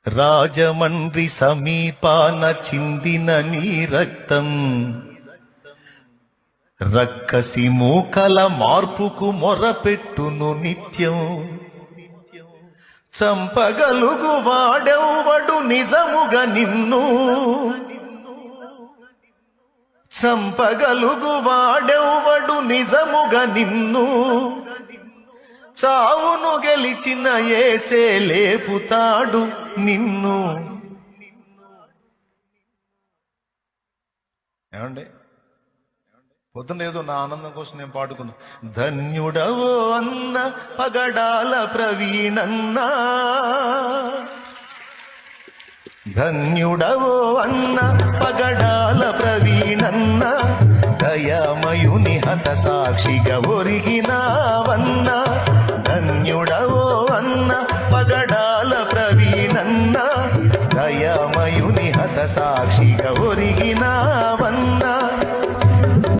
రాజమండ్రి సమీపాన చిందిన నీ రక్తం రక్కసి మూకల మార్పుకు మొరపెట్టును నిత్యం. చంపగలుగు వాడెవ్వడు నిజముగా నిన్ను, చంపగలుగు వాడెవ్వడు నిజముగా నిన్ను. చావును గెలిచిన యేసే లేపుతాడు నిన్ను. ఏమండి, పొద్దున ఏదో నా ఆనందం కోసం నేను పాడుకున్నా. ధన్యుడవో అన్న పగడాల ప్రవీణన్నా, ధన్యుడవో అన్న పగడాల ప్రవీణన్నా, దయామయుని హత సాక్షిగా ఒరిగినావన్నా. ధన్యుడవో అన్న పగడాల ప్రవీణన్నా, దయామయుని హత సాక్షిగా ఒరిగినావన్నా.